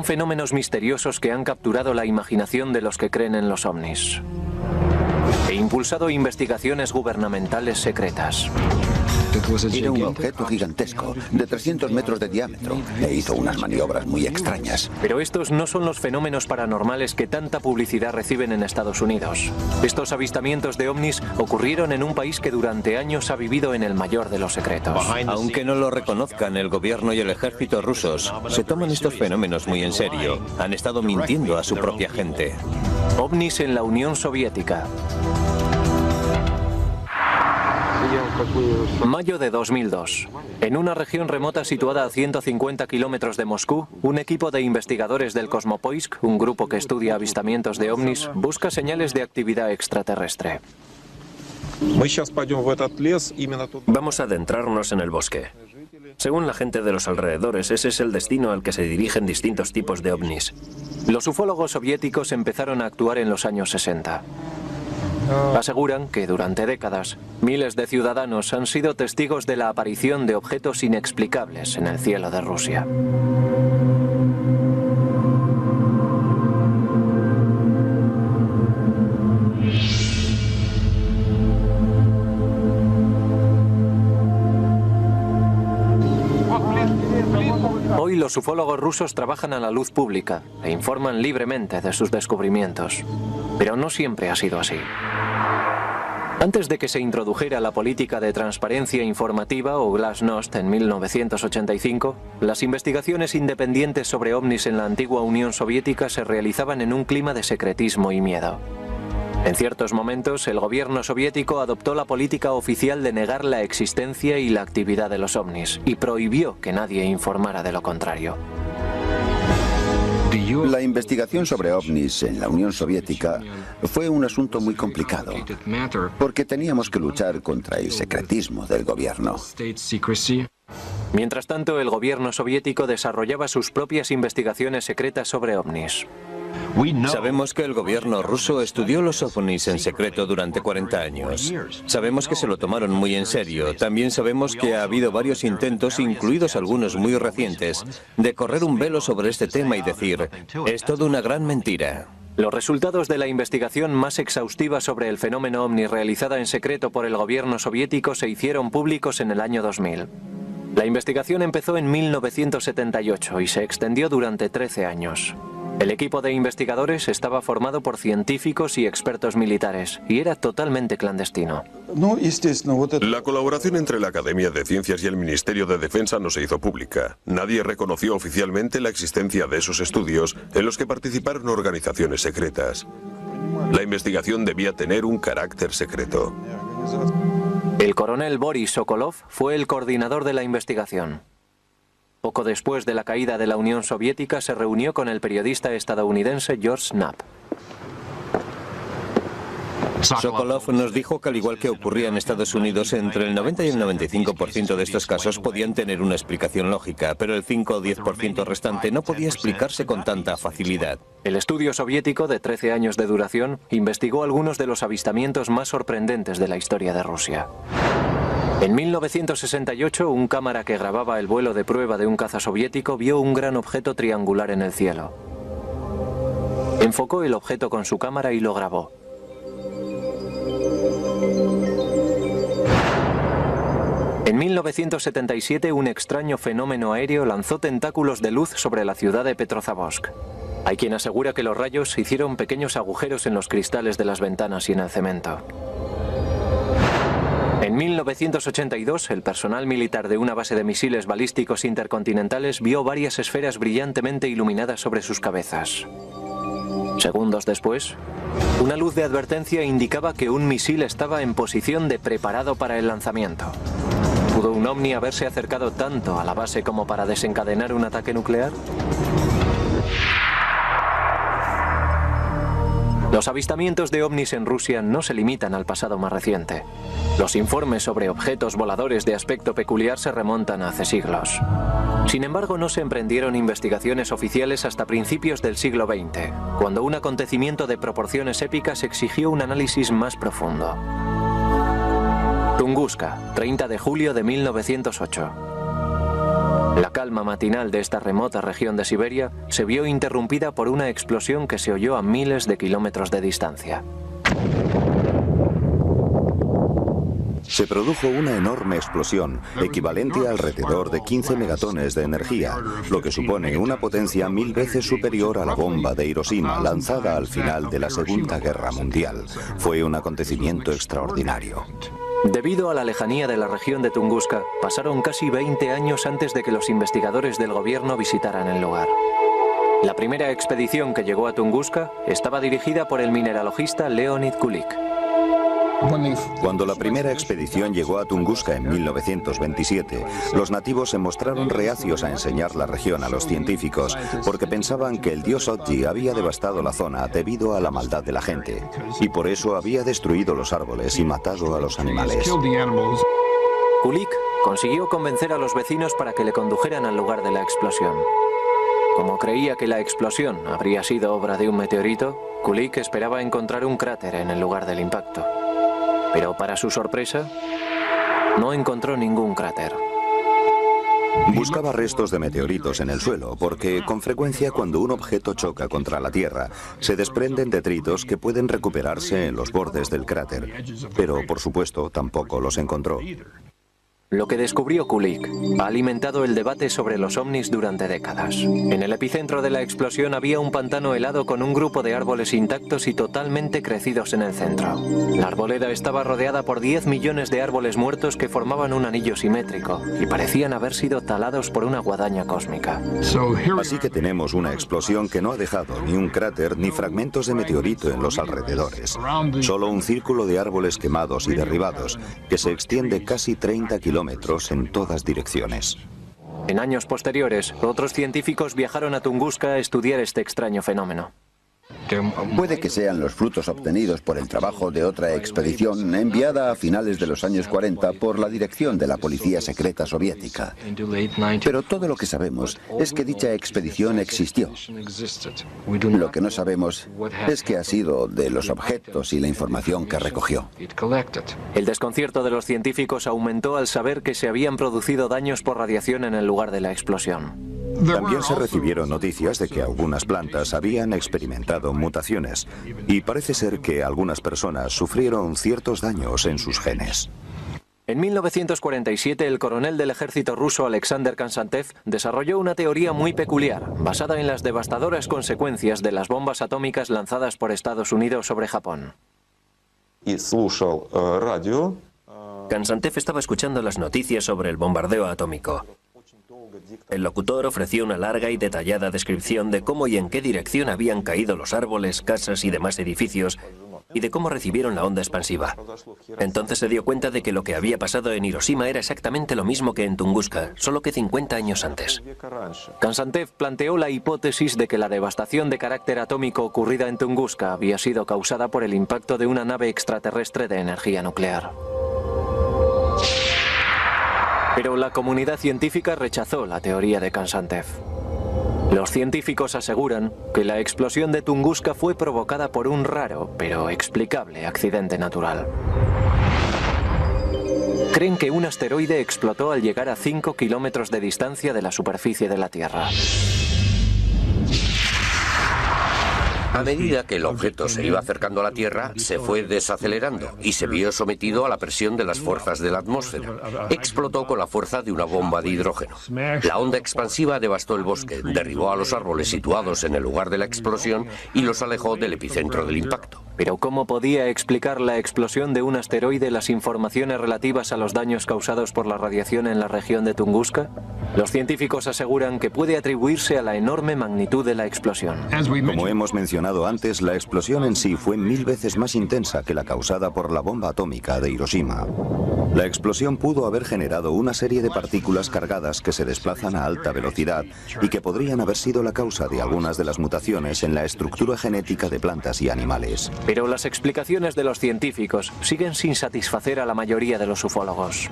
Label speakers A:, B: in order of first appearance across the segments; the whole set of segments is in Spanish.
A: Son fenómenos misteriosos que han capturado la imaginación de los que creen en los ovnis e impulsado investigaciones gubernamentales secretas.
B: Era un objeto gigantesco, de 300 metros de diámetro, e hizo unas maniobras muy extrañas.
A: Pero estos no son los fenómenos paranormales que tanta publicidad reciben en Estados Unidos. Estos avistamientos de ovnis ocurrieron en un país que durante años ha vivido en el mayor de los secretos.
C: Aunque no lo reconozcan el gobierno y el ejército rusos, se toman estos fenómenos muy en serio. Han estado mintiendo a su propia gente.
A: OVNIs en la Unión Soviética. Mayo de 2002. En una región remota situada a 150 kilómetros de Moscú, un equipo de investigadores del Kosmopoisk, un grupo que estudia avistamientos de ovnis, busca señales de actividad extraterrestre.
D: Vamos a adentrarnos en el bosque. Según la gente de los alrededores, ese es el destino al que se dirigen distintos tipos de ovnis.
A: Los ufólogos soviéticos empezaron a actuar en los años 60. Aseguran que durante décadas, miles de ciudadanos han sido testigos de la aparición de objetos inexplicables en el cielo de Rusia. Hoy los ufólogos rusos trabajan a la luz pública e informan libremente de sus descubrimientos. Pero no siempre ha sido así. Antes de que se introdujera la política de transparencia informativa o Glasnost en 1985, las investigaciones independientes sobre ovnis en la antigua Unión Soviética se realizaban en un clima de secretismo y miedo. En ciertos momentos, el gobierno soviético adoptó la política oficial de negar la existencia y la actividad de los ovnis y prohibió que nadie informara de lo contrario.
B: La investigación sobre ovnis en la Unión Soviética fue un asunto muy complicado, porque teníamos que luchar contra el secretismo del gobierno.
A: Mientras tanto, el gobierno soviético desarrollaba sus propias investigaciones secretas sobre ovnis.
C: Sabemos que el gobierno ruso estudió los ovnis en secreto durante 40 años. Sabemos que se lo tomaron muy en serio. También sabemos que ha habido varios intentos, incluidos algunos muy recientes, de correr un velo sobre este tema y decir, es todo una gran mentira.
A: Los resultados de la investigación más exhaustiva sobre el fenómeno ovni realizada en secreto por el gobierno soviético se hicieron públicos en el año 2000. La investigación empezó en 1978 y se extendió durante 13 años. El equipo de investigadores estaba formado por científicos y expertos militares y era totalmente clandestino.
E: La colaboración entre la Academia de Ciencias y el Ministerio de Defensa no se hizo pública. Nadie reconoció oficialmente la existencia de esos estudios en los que participaron organizaciones secretas. La investigación debía tener un carácter secreto.
A: El coronel Boris Sokolov fue el coordinador de la investigación. Poco después de la caída de la Unión Soviética se reunió con el periodista estadounidense George Knapp.
C: Sokolov nos dijo que al igual que ocurría en Estados Unidos, entre el 90 y el 95% de estos casos podían tener una explicación lógica, pero el 5 o 10% restante no podía explicarse con tanta facilidad.
A: El estudio soviético, de 13 años de duración, investigó algunos de los avistamientos más sorprendentes de la historia de Rusia. En 1968, un cámara que grababa el vuelo de prueba de un caza soviético vio un gran objeto triangular en el cielo. Enfocó el objeto con su cámara y lo grabó. En 1977, un extraño fenómeno aéreo lanzó tentáculos de luz sobre la ciudad de Petrozavodsk. Hay quien asegura que los rayos hicieron pequeños agujeros en los cristales de las ventanas y en el cemento. En 1982, el personal militar de una base de misiles balísticos intercontinentales vio varias esferas brillantemente iluminadas sobre sus cabezas. Segundos después, una luz de advertencia indicaba que un misil estaba en posición de preparado para el lanzamiento. ¿Pudo un ovni haberse acercado tanto a la base como para desencadenar un ataque nuclear? Los avistamientos de ovnis en Rusia no se limitan al pasado más reciente. Los informes sobre objetos voladores de aspecto peculiar se remontan hace siglos. Sin embargo, no se emprendieron investigaciones oficiales hasta principios del siglo XX, cuando un acontecimiento de proporciones épicas exigió un análisis más profundo. Tunguska, 30 de julio de 1908. La calma matinal de esta remota región de Siberia se vio interrumpida por una explosión que se oyó a miles de kilómetros de distancia.
F: Se produjo una enorme explosión, equivalente a alrededor de 15 megatones de energía, lo que supone una potencia 1000 veces superior a la bomba de Hiroshima lanzada al final de la Segunda Guerra Mundial. Fue un acontecimiento extraordinario.
A: Debido a la lejanía de la región de Tunguska, pasaron casi 20 años antes de que los investigadores del gobierno visitaran el lugar. La primera expedición que llegó a Tunguska estaba dirigida por el mineralogista Leonid Kulik.
F: Cuando la primera expedición llegó a Tunguska en 1927, los nativos se mostraron reacios a enseñar la región a los científicos porque pensaban que el dios Otji había devastado la zona debido a la maldad de la gente y por eso había destruido los árboles y matado a los animales.
A: Kulik consiguió convencer a los vecinos para que le condujeran al lugar de la explosión. Como creía que la explosión habría sido obra de un meteorito, Kulik esperaba encontrar un cráter en el lugar del impacto. Pero para su sorpresa, no encontró ningún cráter.
F: Buscaba restos de meteoritos en el suelo, porque con frecuencia cuando un objeto choca contra la Tierra, se desprenden detritos que pueden recuperarse en los bordes del cráter. Pero, por supuesto, tampoco los encontró.
A: Lo que descubrió Kulik ha alimentado el debate sobre los ovnis durante décadas. En el epicentro de la explosión había un pantano helado con un grupo de árboles intactos y totalmente crecidos en el centro. La arboleda estaba rodeada por 10 millones de árboles muertos que formaban un anillo simétrico y parecían haber sido talados por una guadaña cósmica.
F: Así que tenemos una explosión que no ha dejado ni un cráter ni fragmentos de meteorito en los alrededores. Solo un círculo de árboles quemados y derribados que se extiende casi 30 kilómetros en todas direcciones.
A: En años posteriores, otros científicos viajaron a Tunguska a estudiar este extraño fenómeno.
B: Puede que sean los frutos obtenidos por el trabajo de otra expedición enviada a finales de los años 40 por la dirección de la policía secreta soviética. Pero todo lo que sabemos es que dicha expedición existió. Lo que no sabemos es qué ha sido de los objetos y la información que recogió.
A: El desconcierto de los científicos aumentó al saber que se habían producido daños por radiación en el lugar de la explosión.
F: También se recibieron noticias de que algunas plantas habían experimentado mutaciones y parece ser que algunas personas sufrieron ciertos daños en sus genes.
A: En 1947, el coronel del ejército ruso Alexander Konstantev desarrolló una teoría muy peculiar, basada en las devastadoras consecuencias de las bombas atómicas lanzadas por Estados Unidos sobre Japón.
D: Konstantev estaba escuchando las noticias sobre el bombardeo atómico. El locutor ofreció una larga y detallada descripción de cómo y en qué dirección habían caído los árboles, casas y demás edificios, y de cómo recibieron la onda expansiva. Entonces se dio cuenta de que lo que había pasado en Hiroshima era exactamente lo mismo que en Tunguska, solo que 50 años antes.
A: Konstantev planteó la hipótesis de que la devastación de carácter atómico ocurrida en Tunguska había sido causada por el impacto de una nave extraterrestre de energía nuclear. Pero la comunidad científica rechazó la teoría de Konstantev. Los científicos aseguran que la explosión de Tunguska fue provocada por un raro, pero explicable accidente natural. Creen que un asteroide explotó al llegar a 5 kilómetros de distancia de la superficie de la Tierra.
G: A medida que el objeto se iba acercando a la Tierra, se fue desacelerando y se vio sometido a la presión de las fuerzas de la atmósfera. Explotó con la fuerza de una bomba de hidrógeno. La onda expansiva devastó el bosque, derribó a los árboles situados en el lugar de la explosión y los alejó del epicentro del impacto.
A: Pero ¿cómo podía explicar la explosión de un asteroide las informaciones relativas a los daños causados por la radiación en la región de Tunguska? Los científicos aseguran que puede atribuirse a la enorme magnitud de la explosión.
F: Como hemos mencionado antes, la explosión en sí fue 1000 veces más intensa que la causada por la bomba atómica de Hiroshima. La explosión pudo haber generado una serie de partículas cargadas que se desplazan a alta velocidad y que podrían haber sido la causa de algunas de las mutaciones en la estructura genética de plantas y animales.
A: Pero las explicaciones de los científicos siguen sin satisfacer a la mayoría de los ufólogos.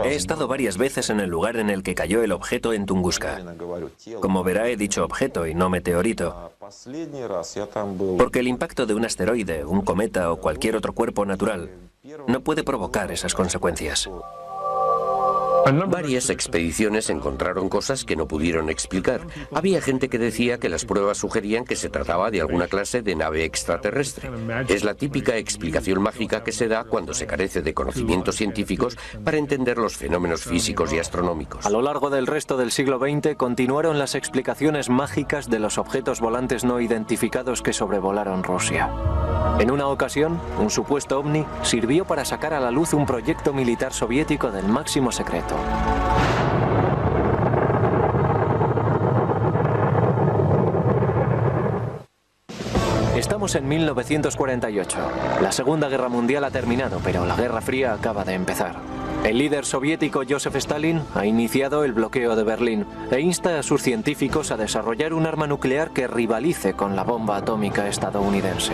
D: He estado varias veces en el lugar en el que cayó el objeto en Tunguska. Como verá, he dicho objeto y no meteorito, porque el impacto de un asteroide, un cometa o cualquier otro cuerpo natural no puede provocar esas consecuencias.
G: Varias expediciones encontraron cosas que no pudieron explicar. Había gente que decía que las pruebas sugerían que se trataba de alguna clase de nave extraterrestre. Es la típica explicación mágica que se da cuando se carece de conocimientos científicos para entender los fenómenos físicos y astronómicos.
A: A lo largo del resto del siglo XX continuaron las explicaciones mágicas de los objetos volantes no identificados que sobrevolaron Rusia. En una ocasión, un supuesto ovni sirvió para sacar a la luz un proyecto militar soviético del máximo secreto. Estamos en 1948. La Segunda Guerra Mundial ha terminado, pero la Guerra Fría acaba de empezar. El líder soviético Joseph Stalin ha iniciado el bloqueo de Berlín e insta a sus científicos a desarrollar un arma nuclear que rivalice con la bomba atómica estadounidense.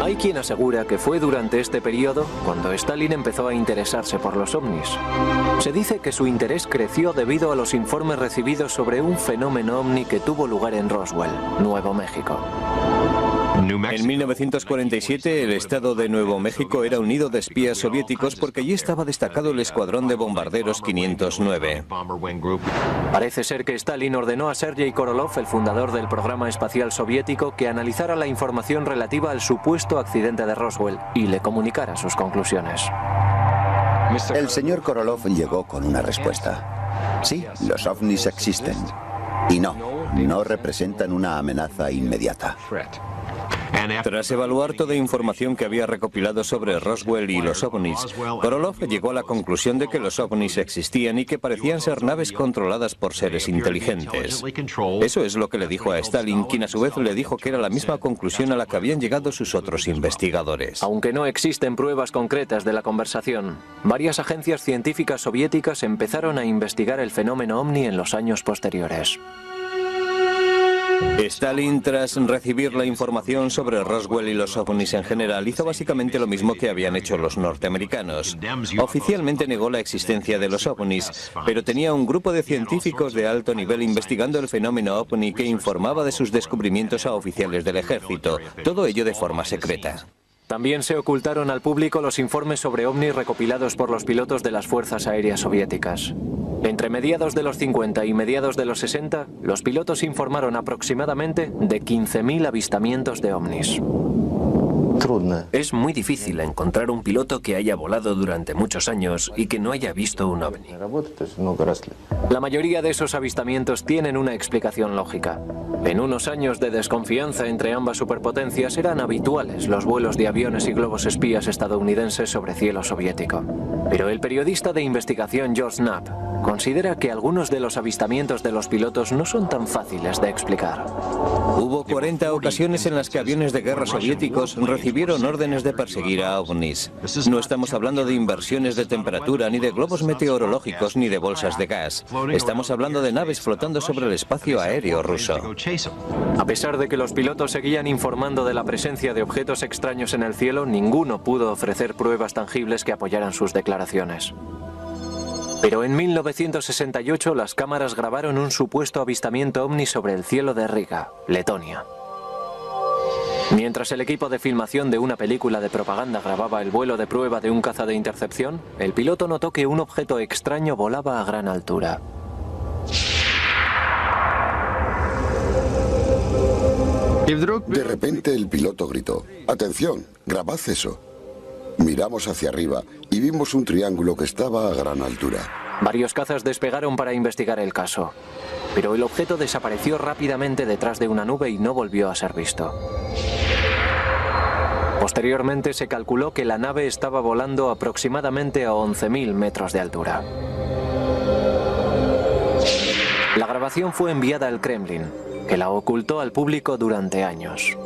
A: Hay quien asegura que fue durante este periodo cuando Stalin empezó a interesarse por los ovnis. Se dice que su interés creció debido a los informes recibidos sobre un fenómeno ovni que tuvo lugar en Roswell, Nuevo México.
C: En 1947 el estado de Nuevo México era un nido de espías soviéticos porque allí estaba destacado el escuadrón de bombarderos 509.
A: Parece ser que Stalin ordenó a Sergei Korolev, el fundador del programa espacial soviético, que analizara la información relativa al supuesto accidente de Roswell y le comunicara sus conclusiones.
B: El señor Korolev llegó con una respuesta. Sí, los ovnis existen. Y no representan una amenaza inmediata.
C: Tras evaluar toda información que había recopilado sobre Roswell y los ovnis, Korolev llegó a la conclusión de que los ovnis existían y que parecían ser naves controladas por seres inteligentes. Eso es lo que le dijo a Stalin, quien a su vez le dijo que era la misma conclusión a la que habían llegado sus otros investigadores.
A: Aunque no existen pruebas concretas de la conversación, varias agencias científicas soviéticas empezaron a investigar el fenómeno ovni en los años posteriores.
C: Stalin, tras recibir la información sobre Roswell y los ovnis en general, hizo básicamente lo mismo que habían hecho los norteamericanos. Oficialmente negó la existencia de los ovnis, pero tenía un grupo de científicos de alto nivel investigando el fenómeno ovni que informaba de sus descubrimientos a oficiales del ejército, todo ello de forma secreta.
A: También se ocultaron al público los informes sobre ovnis recopilados por los pilotos de las fuerzas aéreas soviéticas. Entre mediados de los 50 y mediados de los 60, los pilotos informaron aproximadamente de 15.000 avistamientos de ovnis.
D: Es muy difícil encontrar un piloto que haya volado durante muchos años y que no haya visto un ovni.
A: La mayoría de esos avistamientos tienen una explicación lógica. En unos años de desconfianza entre ambas superpotencias eran habituales los vuelos de aviones y globos espías estadounidenses sobre cielo soviético. Pero el periodista de investigación George Knapp considera que algunos de los avistamientos de los pilotos no son tan fáciles de explicar.
C: Hubo 40 ocasiones en las que aviones de guerra soviéticos recibieron órdenes de perseguir a ovnis. No estamos hablando de inversiones de temperatura, ni de globos meteorológicos, ni de bolsas de gas. Estamos hablando de naves flotando sobre el espacio aéreo ruso.
A: A pesar de que los pilotos seguían informando de la presencia de objetos extraños en el cielo, ninguno pudo ofrecer pruebas tangibles que apoyaran sus declaraciones. Pero en 1968 las cámaras grabaron un supuesto avistamiento ovni sobre el cielo de Riga, Letonia. Mientras el equipo de filmación de una película de propaganda grababa el vuelo de prueba de un caza de intercepción, el piloto notó que un objeto extraño volaba a gran altura.
H: De repente el piloto gritó: «¡Atención! ¡Grabad eso!». Miramos hacia arriba y vimos un triángulo que estaba a gran altura.
A: Varios cazas despegaron para investigar el caso, pero el objeto desapareció rápidamente detrás de una nube y no volvió a ser visto. Posteriormente se calculó que la nave estaba volando aproximadamente a 11.000 metros de altura. La grabación fue enviada al Kremlin, que la ocultó al público durante años.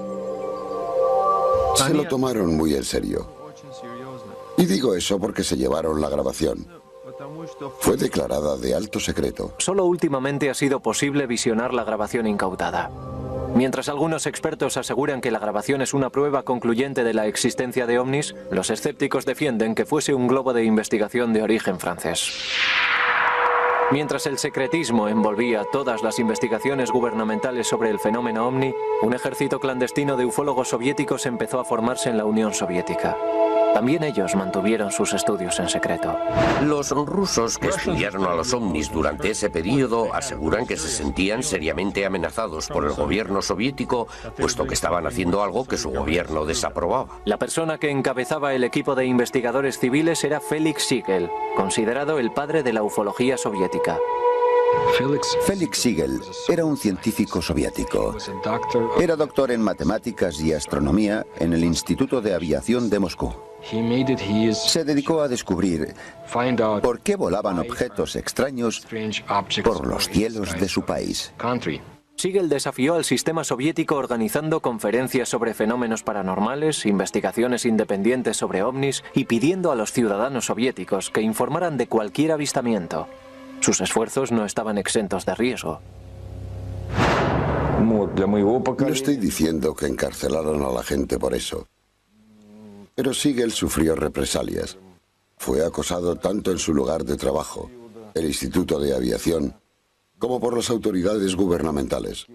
H: Se lo tomaron muy en serio. Y digo eso porque se llevaron la grabación. Fue declarada de alto secreto.
A: Solo últimamente ha sido posible visionar la grabación incautada. Mientras algunos expertos aseguran que la grabación es una prueba concluyente de la existencia de ovnis, los escépticos defienden que fuese un globo de investigación de origen francés. Mientras el secretismo envolvía todas las investigaciones gubernamentales sobre el fenómeno ovni, un ejército clandestino de ufólogos soviéticos empezó a formarse en la Unión Soviética. También ellos mantuvieron sus estudios en secreto.
G: Los rusos que estudiaron a los ovnis durante ese periodo aseguran que se sentían seriamente amenazados por el gobierno soviético, puesto que estaban haciendo algo que su gobierno desaprobaba.
A: La persona que encabezaba el equipo de investigadores civiles era Felix Siegel, considerado el padre de la ufología soviética.
B: Felix Siegel era un científico soviético. Era doctor en matemáticas y astronomía en el Instituto de Aviación de Moscú. Se dedicó a descubrir por qué volaban objetos extraños por los cielos de su país.
A: Siegel desafió al sistema soviético organizando conferencias sobre fenómenos paranormales, investigaciones independientes sobre ovnis y pidiendo a los ciudadanos soviéticos que informaran de cualquier avistamiento. Sus esfuerzos no estaban exentos de riesgo.
H: No estoy diciendo que encarcelaron a la gente por eso. Pero Siegel sufrió represalias. Fue acosado tanto en su lugar de trabajo, el Instituto de Aviación, como por las autoridades gubernamentales.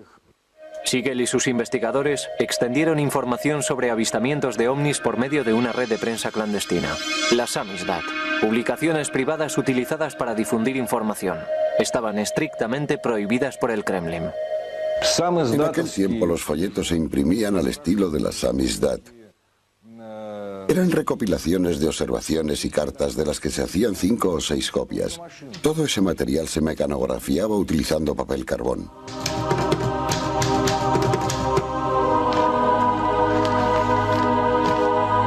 A: Siegel y sus investigadores extendieron información sobre avistamientos de ovnis por medio de una red de prensa clandestina, la Samizdat, publicaciones privadas utilizadas para difundir información. Estaban estrictamente prohibidas por el Kremlin.
H: En aquel tiempo los folletos se imprimían al estilo de la Samizdat. Eran recopilaciones de observaciones y cartas de las que se hacían 5 o 6 copias. Todo ese material se mecanografiaba utilizando papel carbón.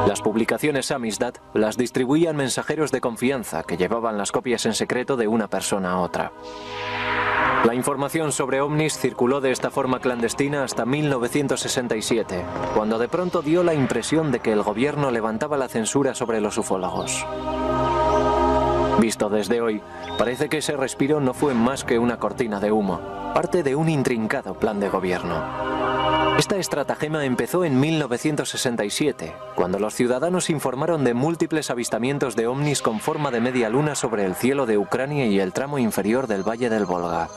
A: Las publicaciones Samizdat las distribuían mensajeros de confianza que llevaban las copias en secreto de una persona a otra. La información sobre ovnis circuló de esta forma clandestina hasta 1967, cuando de pronto dio la impresión de que el gobierno levantaba la censura sobre los ufólogos. Visto desde hoy, parece que ese respiro no fue más que una cortina de humo, parte de un intrincado plan de gobierno. Esta estratagema empezó en 1967, cuando los ciudadanos informaron de múltiples avistamientos de ovnis con forma de media luna sobre el cielo de Ucrania y el tramo inferior del Valle del Volga.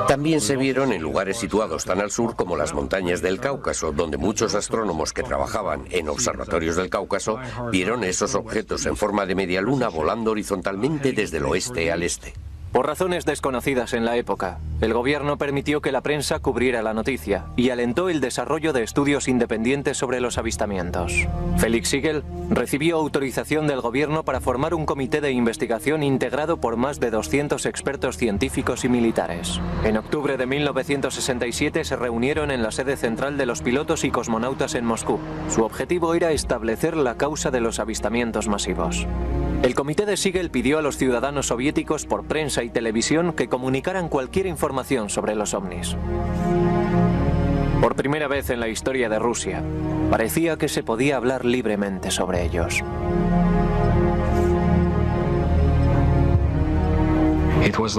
G: También se vieron en lugares situados tan al sur como las montañas del Cáucaso, donde muchos astrónomos que trabajaban en observatorios del Cáucaso vieron esos objetos en forma de media luna volando horizontalmente desde el oeste al este.
A: Por razones desconocidas en la época, el gobierno permitió que la prensa cubriera la noticia y alentó el desarrollo de estudios independientes sobre los avistamientos. Felix Siegel recibió autorización del gobierno para formar un comité de investigación integrado por más de 200 expertos científicos y militares. En octubre de 1967 se reunieron en la sede central de los pilotos y cosmonautas en Moscú. Su objetivo era establecer la causa de los avistamientos masivos. El comité de Siegel pidió a los ciudadanos soviéticos por prensa y televisión que comunicaran cualquier información sobre los ovnis. Por primera vez en la historia de Rusia, parecía que se podía hablar libremente sobre ellos.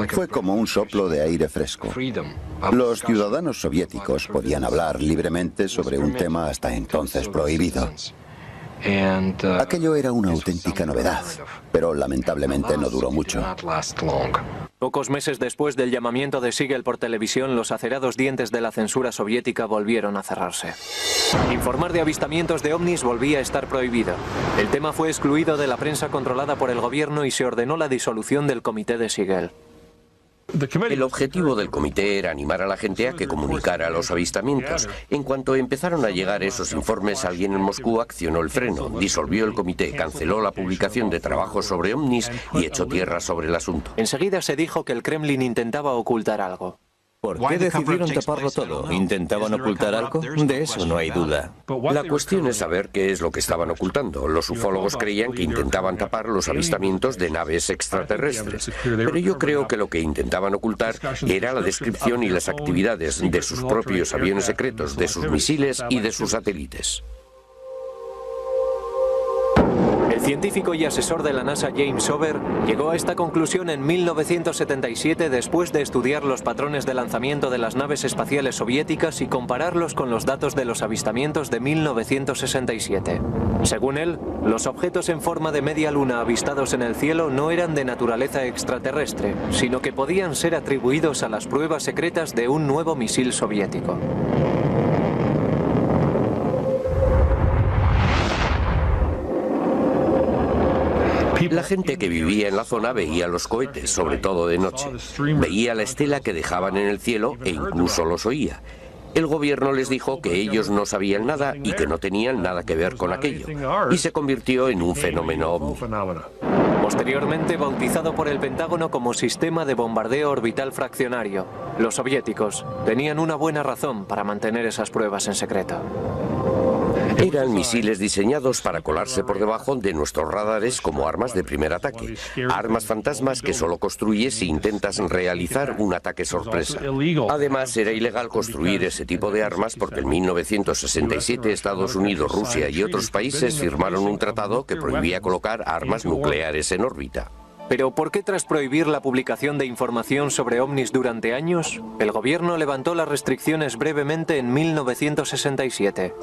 B: Fue como un soplo de aire fresco. Los ciudadanos soviéticos podían hablar libremente sobre un tema hasta entonces prohibido. Aquello era una auténtica novedad, pero lamentablemente no duró mucho.
A: Pocos meses después del llamamiento de Siegel por televisión, los acerados dientes de la censura soviética volvieron a cerrarse. Informar de avistamientos de ovnis volvía a estar prohibido. El tema fue excluido de la prensa controlada por el gobierno y se ordenó la disolución del comité de Siegel.
G: El objetivo del comité era animar a la gente a que comunicara los avistamientos. En cuanto empezaron a llegar esos informes, alguien en Moscú accionó el freno, disolvió el comité, canceló la publicación de trabajos sobre ovnis y echó tierra sobre el asunto.
A: Enseguida se dijo que el Kremlin intentaba ocultar algo.
C: ¿Por qué decidieron taparlo todo? ¿Intentaban ocultar algo? De eso no hay duda.
G: La cuestión es saber qué es lo que estaban ocultando. Los ufólogos creían que intentaban tapar los avistamientos de naves extraterrestres. Pero yo creo que lo que intentaban ocultar era la descripción y las actividades de sus propios aviones secretos, de sus misiles y de sus satélites.
A: El científico y asesor de la NASA James Ober llegó a esta conclusión en 1977 después de estudiar los patrones de lanzamiento de las naves espaciales soviéticas y compararlos con los datos de los avistamientos de 1967. Según él, los objetos en forma de media luna avistados en el cielo no eran de naturaleza extraterrestre, sino que podían ser atribuidos a las pruebas secretas de un nuevo misil soviético.
G: La gente que vivía en la zona veía los cohetes, sobre todo de noche. Veía la estela que dejaban en el cielo e incluso los oía. El gobierno les dijo que ellos no sabían nada y que no tenían nada que ver con aquello, y se convirtió en un fenómeno ovni.
A: Posteriormente bautizado por el Pentágono como Sistema de Bombardeo Orbital Fraccionario, los soviéticos tenían una buena razón para mantener esas pruebas en secreto.
G: Eran misiles diseñados para colarse por debajo de nuestros radares como armas de primer ataque, armas fantasmas que solo construyes si intentas realizar un ataque sorpresa. Además, era ilegal construir ese tipo de armas porque en 1967 Estados Unidos, Rusia y otros países firmaron un tratado que prohibía colocar armas nucleares en órbita.
A: Pero ¿por qué tras prohibir la publicación de información sobre ovnis durante años, el gobierno levantó las restricciones brevemente en 1967?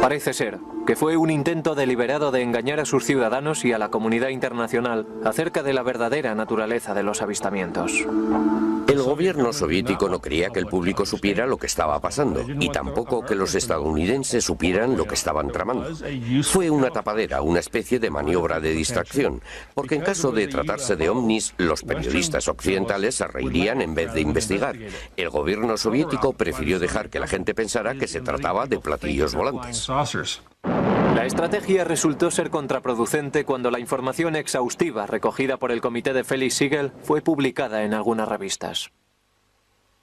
A: Parece ser que fue un intento deliberado de engañar a sus ciudadanos y a la comunidad internacional acerca de la verdadera naturaleza de los avistamientos.
G: El gobierno soviético no quería que el público supiera lo que estaba pasando y tampoco que los estadounidenses supieran lo que estaban tramando. Fue una tapadera, una especie de maniobra de distracción, porque en caso de tratarse de ovnis, los periodistas occidentales se reirían en vez de investigar. El gobierno soviético prefirió dejar que la gente pensara que se trataba de platillos volantes.
A: La estrategia resultó ser contraproducente cuando la información exhaustiva recogida por el comité de Felix Siegel fue publicada en algunas revistas.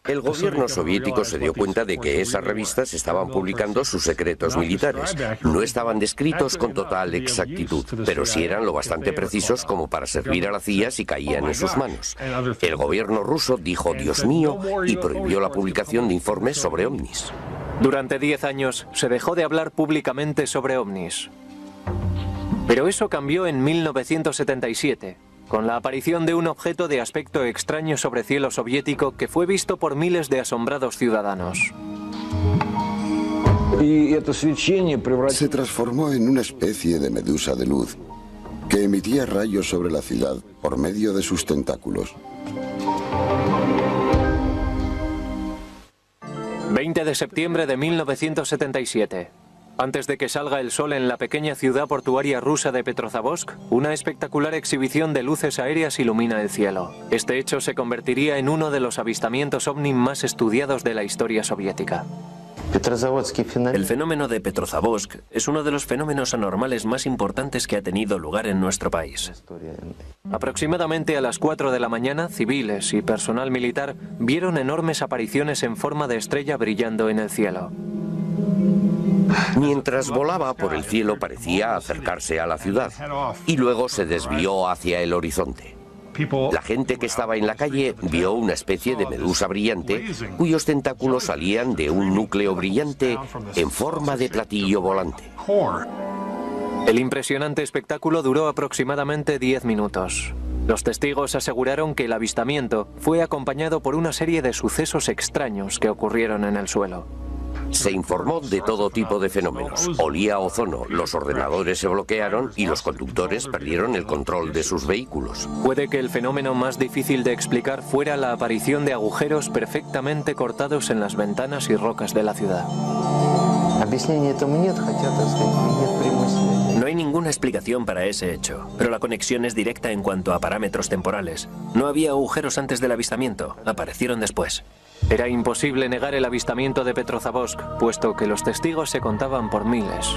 G: El gobierno soviético se dio cuenta de que esas revistas estaban publicando sus secretos militares. No estaban descritos con total exactitud, pero sí eran lo bastante precisos como para servir a la CIA si caían en sus manos. El gobierno ruso dijo "Dios mío" y prohibió la publicación de informes sobre ovnis.
A: Durante 10 años se dejó de hablar públicamente sobre ovnis. Pero eso cambió en 1977, con la aparición de un objeto de aspecto extraño sobre cielo soviético que fue visto por miles de asombrados ciudadanos.
H: Se transformó en una especie de medusa de luz que emitía rayos sobre la ciudad por medio de sus tentáculos.
A: 20 de septiembre de 1977. Antes de que salga el sol en la pequeña ciudad portuaria rusa de Petrozavodsk, una espectacular exhibición de luces aéreas ilumina el cielo. Este hecho se convertiría en uno de los avistamientos ovni más estudiados de la historia soviética.
D: El fenómeno de Petrozavodsk es uno de los fenómenos anormales más importantes que ha tenido lugar en nuestro país.
A: Aproximadamente a las 4 de la mañana, civiles y personal militar vieron enormes apariciones en forma de estrella brillando en el cielo.
G: Mientras volaba por el cielo parecía acercarse a la ciudad y luego se desvió hacia el horizonte. La gente que estaba en la calle vio una especie de medusa brillante cuyos tentáculos salían de un núcleo brillante en forma de platillo volante.
A: El impresionante espectáculo duró aproximadamente 10 minutos. Los testigos aseguraron que el avistamiento fue acompañado por una serie de sucesos extraños que ocurrieron en el suelo.
G: Se informó de todo tipo de fenómenos. Olía a ozono, los ordenadores se bloquearon y los conductores perdieron el control de sus vehículos.
A: Puede que el fenómeno más difícil de explicar fuera la aparición de agujeros perfectamente cortados en las ventanas y rocas de la ciudad.
D: No hay ninguna explicación para ese hecho, pero la conexión es directa en cuanto a parámetros temporales. No había agujeros antes del avistamiento, aparecieron después.
A: Era imposible negar el avistamiento de Petrozavodsk, puesto que los testigos se contaban por miles.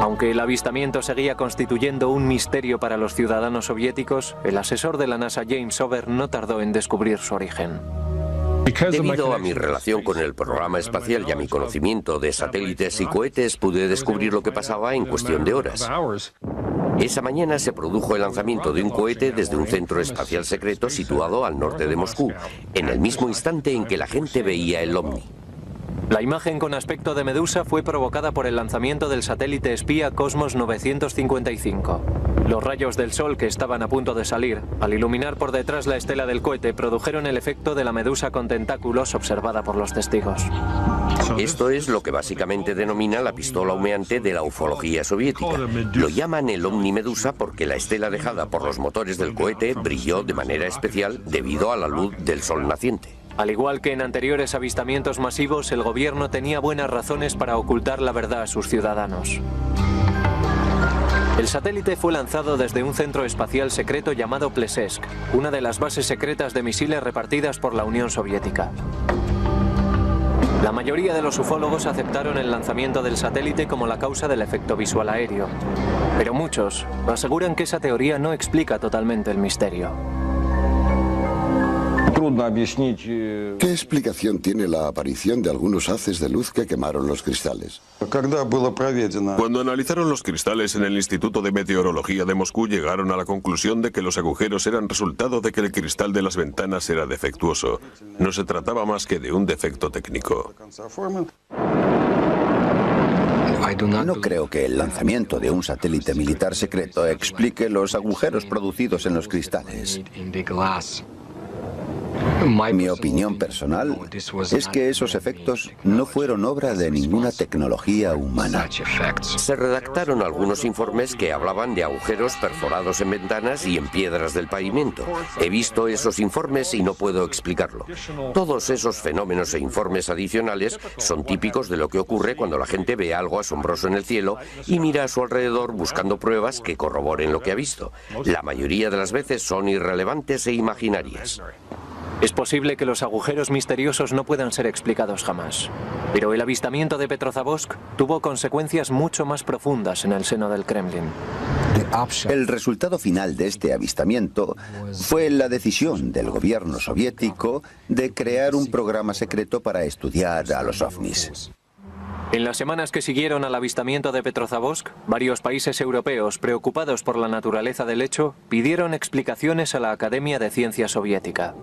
A: Aunque el avistamiento seguía constituyendo un misterio para los ciudadanos soviéticos, el asesor de la NASA James Ober no tardó en descubrir su origen.
G: Debido a mi relación con el programa espacial y a mi conocimiento de satélites y cohetes, pude descubrir lo que pasaba en cuestión de horas. Esa mañana se produjo el lanzamiento de un cohete desde un centro espacial secreto situado al norte de Moscú, en el mismo instante en que la gente veía el ovni.
A: La imagen con aspecto de medusa fue provocada por el lanzamiento del satélite espía Cosmos 955. Los rayos del sol que estaban a punto de salir, al iluminar por detrás la estela del cohete, produjeron el efecto de la medusa con tentáculos observada por los testigos.
G: Esto es lo que básicamente denomina la pistola humeante de la ufología soviética. Lo llaman el ovni medusa porque la estela dejada por los motores del cohete brilló de manera especial debido a la luz del sol naciente.
A: Al igual que en anteriores avistamientos masivos, el gobierno tenía buenas razones para ocultar la verdad a sus ciudadanos. El satélite fue lanzado desde un centro espacial secreto llamado Plesetsk, una de las bases secretas de misiles repartidas por la Unión Soviética. La mayoría de los ufólogos aceptaron el lanzamiento del satélite como la causa del efecto visual aéreo, pero muchos aseguran que esa teoría no explica totalmente el misterio.
H: ¿Qué explicación tiene la aparición de algunos haces de luz que quemaron los cristales?
E: Cuando analizaron los cristales en el Instituto de Meteorología de Moscú, llegaron a la conclusión de que los agujeros eran resultado de que el cristal de las ventanas era defectuoso. No se trataba más que de un defecto técnico.
B: No creo que el lanzamiento de un satélite militar secreto explique los agujeros producidos en los cristales. Mi opinión personal es que esos efectos no fueron obra de ninguna tecnología humana.
G: Se redactaron algunos informes que hablaban de agujeros perforados en ventanas y en piedras del pavimento. He visto esos informes y no puedo explicarlo. Todos esos fenómenos e informes adicionales son típicos de lo que ocurre cuando la gente ve algo asombroso en el cielo y mira a su alrededor buscando pruebas que corroboren lo que ha visto. La mayoría de las veces son irrelevantes e imaginarias.
A: Es posible que los agujeros misteriosos no puedan ser explicados jamás, pero el avistamiento de Petrozavodsk tuvo consecuencias mucho más profundas en el seno del Kremlin.
B: El resultado final de este avistamiento fue la decisión del gobierno soviético de crear un programa secreto para estudiar a los ovnis.
A: En las semanas que siguieron al avistamiento de Petrozavodsk, varios países europeos, preocupados por la naturaleza del hecho, pidieron explicaciones a la Academia de Ciencias Soviética.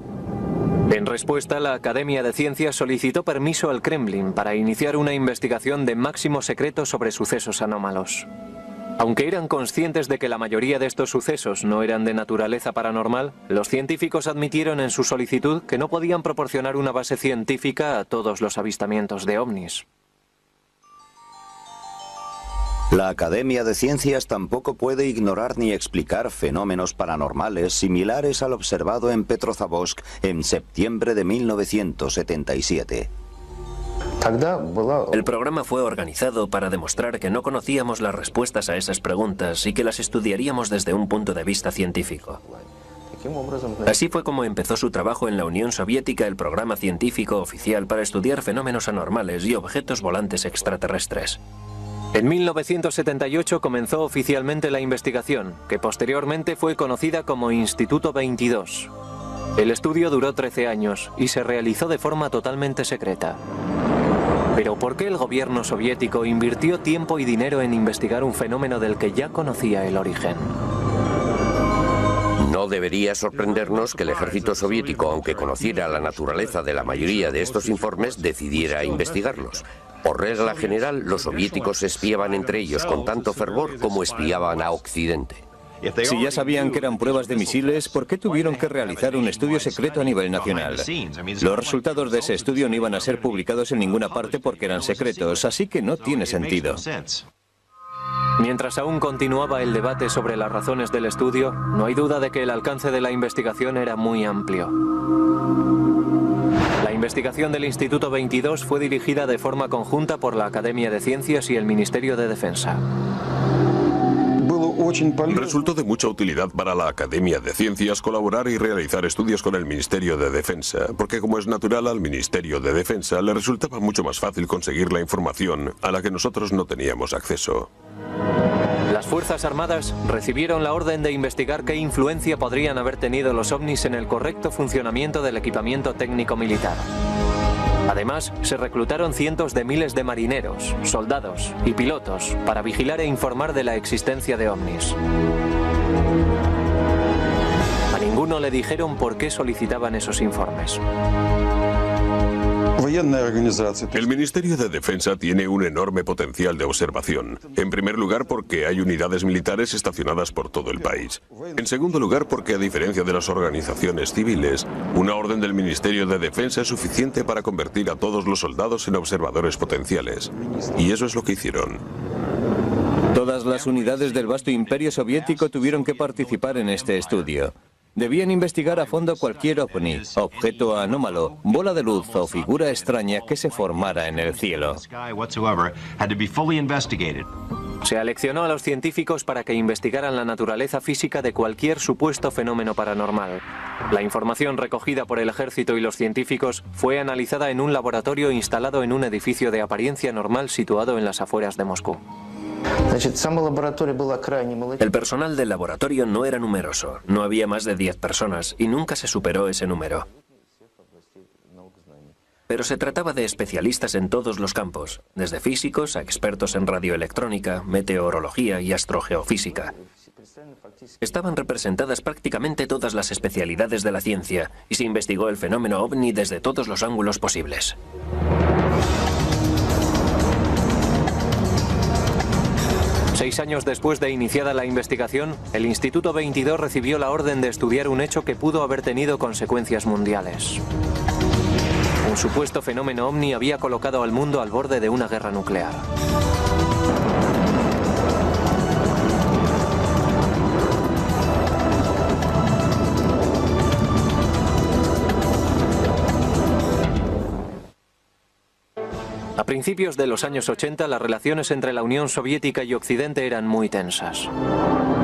A: En respuesta, la Academia de Ciencias solicitó permiso al Kremlin para iniciar una investigación de máximo secreto sobre sucesos anómalos. Aunque eran conscientes de que la mayoría de estos sucesos no eran de naturaleza paranormal, los científicos admitieron en su solicitud que no podían proporcionar una base científica a todos los avistamientos de ovnis.
F: La Academia de Ciencias tampoco puede ignorar ni explicar fenómenos paranormales similares al observado en Petrozavodsk en septiembre de 1977.
D: El programa fue organizado para demostrar que no conocíamos las respuestas a esas preguntas y que las estudiaríamos desde un punto de vista científico. Así fue como empezó su trabajo en la Unión Soviética el programa científico oficial para estudiar fenómenos anormales y objetos volantes extraterrestres.
A: En 1978 comenzó oficialmente la investigación, que posteriormente fue conocida como Instituto 22. El estudio duró 13 años y se realizó de forma totalmente secreta. Pero ¿por qué el gobierno soviético invirtió tiempo y dinero en investigar un fenómeno del que ya conocía el origen?
G: No debería sorprendernos que el ejército soviético, aunque conociera la naturaleza de la mayoría de estos informes, decidiera investigarlos. Por regla general, los soviéticos espiaban entre ellos con tanto fervor como espiaban a Occidente.
C: Si ya sabían que eran pruebas de misiles, ¿por qué tuvieron que realizar un estudio secreto a nivel nacional? Los resultados de ese estudio no iban a ser publicados en ninguna parte porque eran secretos, así que no tiene sentido.
A: Mientras aún continuaba el debate sobre las razones del estudio, no hay duda de que el alcance de la investigación era muy amplio. La investigación del Instituto 22 fue dirigida de forma conjunta por la Academia de Ciencias y el Ministerio de Defensa.
E: Resultó de mucha utilidad para la Academia de Ciencias colaborar y realizar estudios con el Ministerio de Defensa, porque como es natural al Ministerio de Defensa le resultaba mucho más fácil conseguir la información a la que nosotros no teníamos acceso.
A: Las Fuerzas Armadas recibieron la orden de investigar qué influencia podrían haber tenido los ovnis en el correcto funcionamiento del equipamiento técnico militar. Además, se reclutaron cientos de miles de marineros, soldados y pilotos para vigilar e informar de la existencia de ovnis. A ninguno le dijeron por qué solicitaban esos informes.
E: El Ministerio de Defensa tiene un enorme potencial de observación. En primer lugar, porque hay unidades militares estacionadas por todo el país. En segundo lugar, porque a diferencia de las organizaciones civiles, una orden del Ministerio de Defensa es suficiente para convertir a todos los soldados en observadores potenciales. Y eso es lo que hicieron.
C: Todas las unidades del vasto imperio soviético tuvieron que participar en este estudio. Debían investigar a fondo cualquier ovni, objeto anómalo, bola de luz o figura extraña que se formara en el cielo.
A: Se aleccionó a los científicos para que investigaran la naturaleza física de cualquier supuesto fenómeno paranormal. La información recogida por el ejército y los científicos fue analizada en un laboratorio instalado en un edificio de apariencia normal situado en las afueras de Moscú.
D: El personal del laboratorio no era numeroso, no había más de 10 personas y nunca se superó ese número. Pero se trataba de especialistas en todos los campos, desde físicos a expertos en radioelectrónica, meteorología y astrogeofísica. Estaban representadas prácticamente todas las especialidades de la ciencia y se investigó el fenómeno ovni desde todos los ángulos posibles.
A: Seis años después de iniciada la investigación, el Instituto 22 recibió la orden de estudiar un hecho que pudo haber tenido consecuencias mundiales. Un supuesto fenómeno ovni había colocado al mundo al borde de una guerra nuclear. A principios de los años 80, las relaciones entre la Unión Soviética y Occidente eran muy tensas.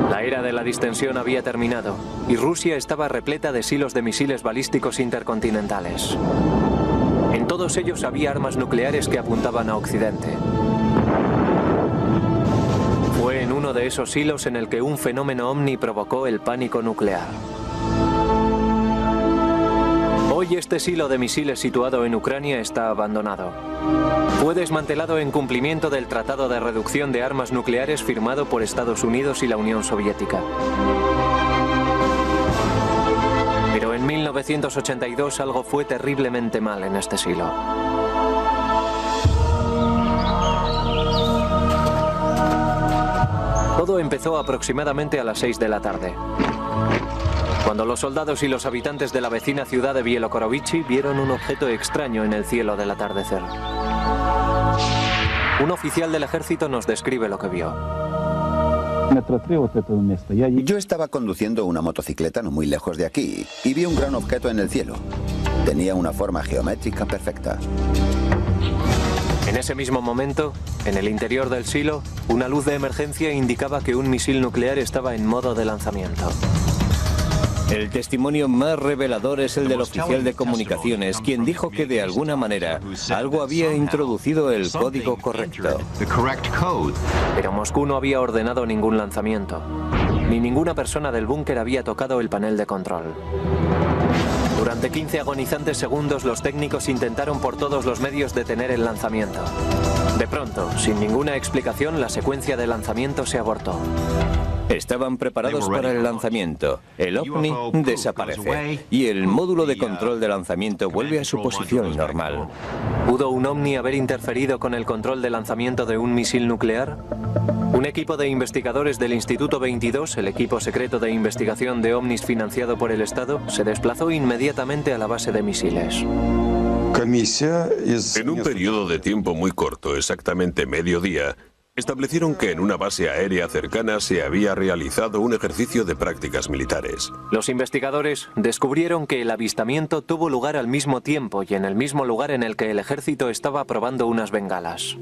A: La era de la distensión había terminado y Rusia estaba repleta de silos de misiles balísticos intercontinentales. En todos ellos había armas nucleares que apuntaban a Occidente. Fue en uno de esos silos en el que un fenómeno ovni provocó el pánico nuclear. Hoy este silo de misiles situado en Ucrania está abandonado. Fue desmantelado en cumplimiento del Tratado de Reducción de Armas Nucleares firmado por Estados Unidos y la Unión Soviética. Pero en 1982 algo fue terriblemente mal en este silo. Todo empezó aproximadamente a las 6 de la tarde, cuando los soldados y los habitantes de la vecina ciudad de Bielorukrovich vieron un objeto extraño en el cielo del atardecer. Un oficial del ejército nos describe lo que vio.
B: Yo estaba conduciendo una motocicleta no muy lejos de aquí y vi un gran objeto en el cielo. Tenía una forma geométrica perfecta.
A: En ese mismo momento, en el interior del silo, una luz de emergencia indicaba que un misil nuclear estaba en modo de lanzamiento.
C: El testimonio más revelador es el del oficial de comunicaciones, quien dijo que de alguna manera algo había introducido el código correcto.
A: Pero Moscú no había ordenado ningún lanzamiento, ni ninguna persona del búnker había tocado el panel de control. Durante 15 agonizantes segundos los técnicos intentaron por todos los medios detener el lanzamiento. De pronto, sin ninguna explicación, la secuencia de lanzamiento se abortó.
C: Estaban preparados para el lanzamiento. El ovni desaparece y el módulo de control de lanzamiento vuelve a su posición normal.
A: ¿Pudo un ovni haber interferido con el control de lanzamiento de un misil nuclear? Un equipo de investigadores del Instituto 22, el equipo secreto de investigación de ovnis financiado por el Estado, se desplazó inmediatamente a la base de misiles.
E: En un periodo de tiempo muy corto, exactamente mediodía, establecieron que en una base aérea cercana se había realizado un ejercicio de prácticas militares.
A: Los investigadores descubrieron que el avistamiento tuvo lugar al mismo tiempo y en el mismo lugar en el que el ejército estaba probando unas bengalas.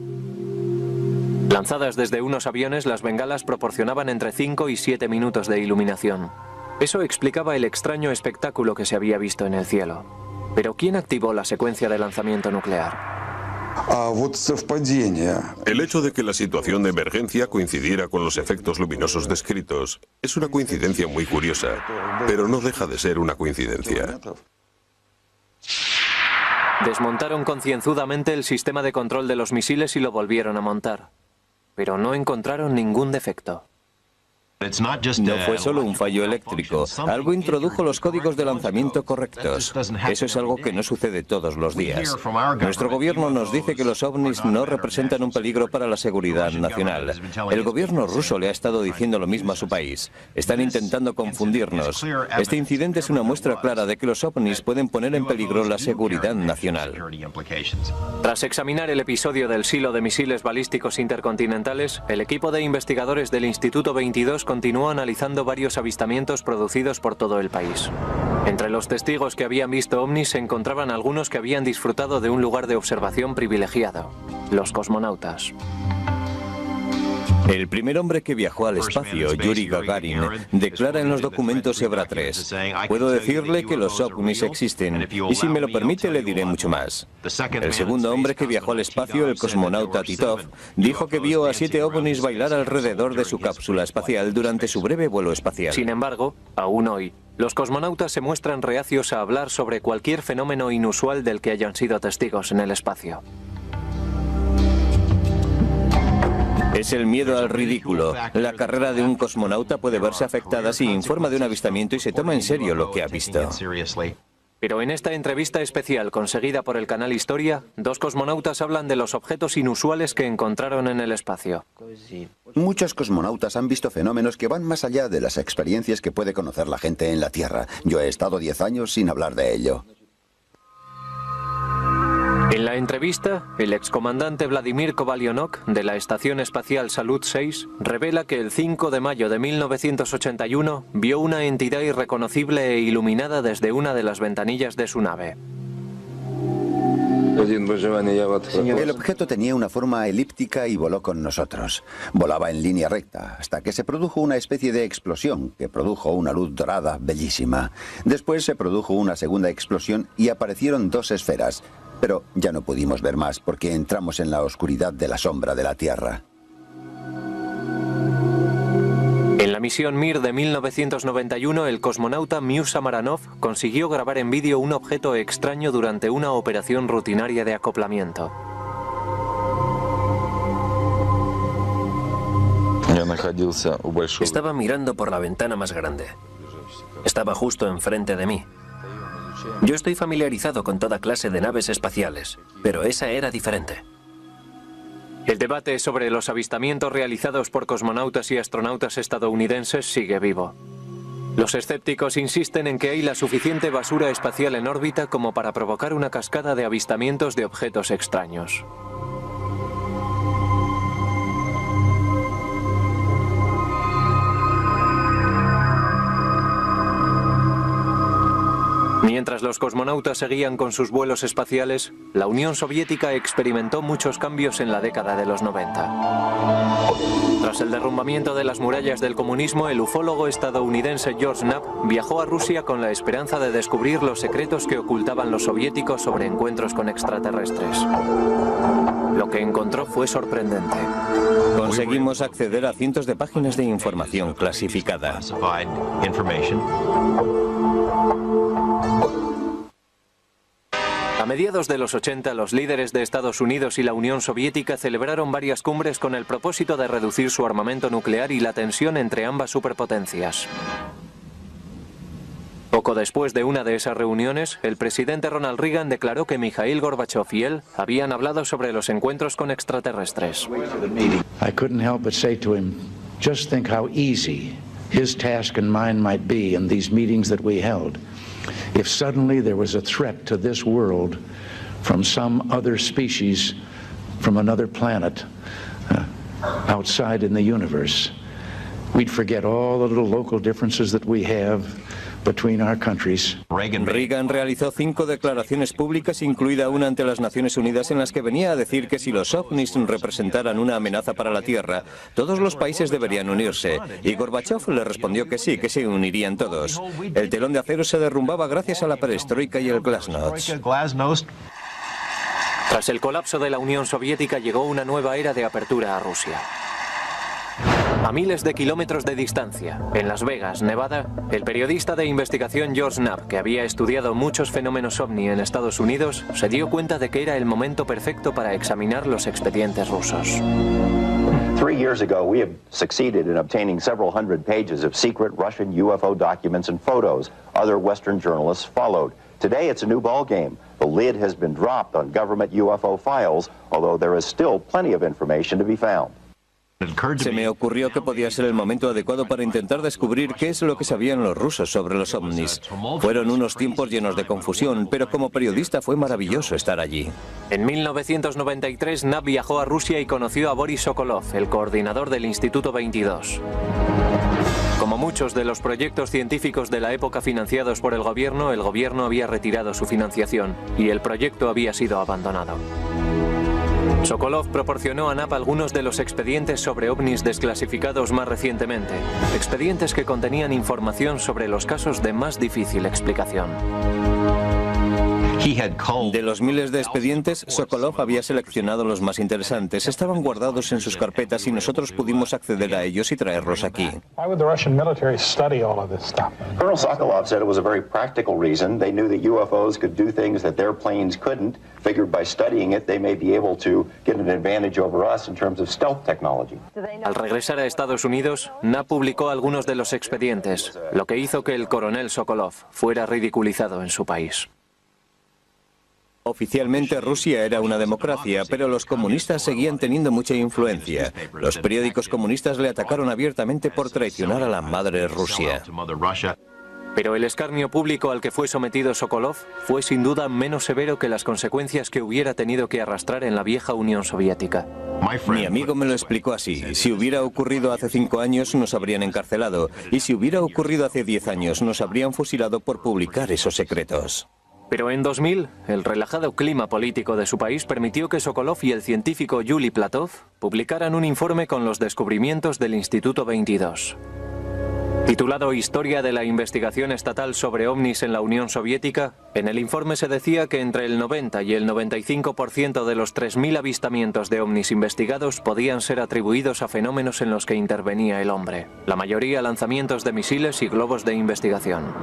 A: Lanzadas desde unos aviones, las bengalas proporcionaban entre 5 y 7 minutos de iluminación. Eso explicaba el extraño espectáculo que se había visto en el cielo. Pero ¿quién activó la secuencia de lanzamiento nuclear?
E: El hecho de que la situación de emergencia coincidiera con los efectos luminosos descritos es una coincidencia muy curiosa, pero no deja de ser una coincidencia.
A: Desmontaron concienzudamente el sistema de control de los misiles y lo volvieron a montar, pero no encontraron ningún defecto.
C: No fue solo un fallo eléctrico, algo introdujo los códigos de lanzamiento correctos. Eso es algo que no sucede todos los días. Nuestro gobierno nos dice que los ovnis no representan un peligro para la seguridad nacional. El gobierno ruso le ha estado diciendo lo mismo a su país. Están intentando confundirnos. Este incidente es una muestra clara de que los ovnis pueden poner en peligro la seguridad nacional.
A: Tras examinar el episodio del silo de misiles balísticos intercontinentales, el equipo de investigadores del Instituto 22 continuó analizando varios avistamientos producidos por todo el país. Entre los testigos que habían visto ovnis se encontraban algunos que habían disfrutado de un lugar de observación privilegiado, los cosmonautas.
C: El primer hombre que viajó al espacio, Yuri Gagarin, declara en los documentos EBRA 3: puedo decirle que los ovnis existen, y si me lo permite le diré mucho más. El segundo hombre que viajó al espacio, el cosmonauta Titov, dijo que vio a 7 ovnis bailar alrededor de su cápsula espacial durante su breve vuelo espacial.
A: Sin embargo, aún hoy, los cosmonautas se muestran reacios a hablar sobre cualquier fenómeno inusual del que hayan sido testigos en el espacio.
C: Es el miedo al ridículo. La carrera de un cosmonauta puede verse afectada si informa de un avistamiento y se toma en serio lo que ha visto.
A: Pero en esta entrevista especial conseguida por el canal Historia, 2 cosmonautas hablan de los objetos inusuales que encontraron en el espacio.
B: Muchos cosmonautas han visto fenómenos que van más allá de las experiencias que puede conocer la gente en la Tierra. Yo he estado 10 años sin hablar de ello.
A: En la entrevista, el excomandante Vladimir Kovalyonok, de la Estación Espacial Salyut 6, revela que el 5 de mayo de 1981 vio una entidad irreconocible e iluminada desde una de las ventanillas de su nave.
B: El objeto tenía una forma elíptica y voló con nosotros. Volaba en línea recta, hasta que se produjo una especie de explosión que produjo una luz dorada bellísima. Después se produjo una segunda explosión y aparecieron 2 esferas. Pero ya no pudimos ver más porque entramos en la oscuridad de la sombra de la Tierra.
A: En la misión Mir de 1991, el cosmonauta Miusa Maranov consiguió grabar en vídeo un objeto extraño durante una operación rutinaria de acoplamiento.
D: Estaba mirando por la ventana más grande. Estaba justo enfrente de mí. Yo estoy familiarizado con toda clase de naves espaciales, pero esa era diferente.
A: El debate sobre los avistamientos realizados por cosmonautas y astronautas estadounidenses sigue vivo. Los escépticos insisten en que hay la suficiente basura espacial en órbita como para provocar una cascada de avistamientos de objetos extraños. Mientras los cosmonautas seguían con sus vuelos espaciales, la Unión Soviética experimentó muchos cambios en la década de los 90. Tras el derrumbamiento de las murallas del comunismo, el ufólogo estadounidense George Knapp viajó a Rusia con la esperanza de descubrir los secretos que ocultaban los soviéticos sobre encuentros con extraterrestres. Lo que encontró fue sorprendente.
C: Conseguimos acceder a cientos de páginas de información clasificada.
A: A mediados de los 80, los líderes de Estados Unidos y la Unión Soviética celebraron varias cumbres con el propósito de reducir su armamento nuclear y la tensión entre ambas superpotencias. Poco después de una de esas reuniones, el presidente Ronald Reagan declaró que Mikhail Gorbachev y él habían hablado sobre los encuentros con extraterrestres.
I: I couldn't help but say to him, just think how easy his task and mine might be in these meetings that we held. If suddenly there was a threat to this world from some other species, from another planet, outside in the universe, we'd forget all the little local differences that we have between our countries.
C: Reagan realizó 5 declaraciones públicas, incluida una ante las Naciones Unidas, en las que venía a decir que si los ovnis representaran una amenaza para la Tierra, todos los países deberían unirse. Y Gorbachev le respondió que sí, que se unirían todos. El telón de acero se derrumbaba gracias a la perestroika y el glasnost.
A: Tras el colapso de la Unión Soviética llegó una nueva era de apertura a Rusia. A miles de kilómetros de distancia, en Las Vegas, Nevada, el periodista de investigación George Knapp, que había estudiado muchos fenómenos ovni en Estados Unidos, se dio cuenta de que era el momento perfecto para examinar los expedientes rusos.
J: 3 years ago, we have succeeded in obtaining several hundred pages of secret Russian UFO documents and photos. Other Western journalists followed. Today, it's a new ballgame. The lid has been dropped on government UFO files, although there is still plenty of information to be found.
C: Se me ocurrió que podía ser el momento adecuado para intentar descubrir qué es lo que sabían los rusos sobre los ovnis. Fueron unos tiempos llenos de confusión, pero como periodista fue maravilloso estar allí.
A: En 1993, Knapp viajó a Rusia y conoció a Boris Sokolov, el coordinador del Instituto 22. Como muchos de los proyectos científicos de la época financiados por el gobierno había retirado su financiación y el proyecto había sido abandonado. Sokolov proporcionó a Knapp algunos de los expedientes sobre ovnis desclasificados más recientemente, expedientes que contenían información sobre los casos de más difícil explicación.
C: De los miles de expedientes, Sokolov había seleccionado los más interesantes. Estaban guardados en sus carpetas y nosotros pudimos acceder a ellos y traerlos aquí.
J: Colonel Sokolov said it was a very practical reason. They knew that UFOs could do things that their planes couldn't. Figured by studying it, they may be able to get an advantage over us in terms of stealth technology.
A: Al regresar a Estados Unidos, Knapp publicó algunos de los expedientes, lo que hizo que el coronel Sokolov fuera ridiculizado en su país.
C: Oficialmente Rusia era una democracia, pero los comunistas seguían teniendo mucha influencia. Los periódicos comunistas le atacaron abiertamente por traicionar a la madre Rusia.
A: Pero el escarnio público al que fue sometido Sokolov fue sin duda menos severo que las consecuencias que hubiera tenido que arrastrar en la vieja Unión Soviética.
C: Mi amigo me lo explicó así: si hubiera ocurrido hace 5 años nos habrían encarcelado, y si hubiera ocurrido hace 10 años nos habrían fusilado por publicar esos secretos.
A: Pero en 2000, el relajado clima político de su país permitió que Sokolov y el científico Yuli Platov publicaran un informe con los descubrimientos del Instituto 22. Titulado Historia de la investigación estatal sobre ovnis en la Unión Soviética, en el informe se decía que entre el 90 y el 95% de los 3.000 avistamientos de ovnis investigados podían ser atribuidos a fenómenos en los que intervenía el hombre, la mayoría lanzamientos de misiles y globos de investigación.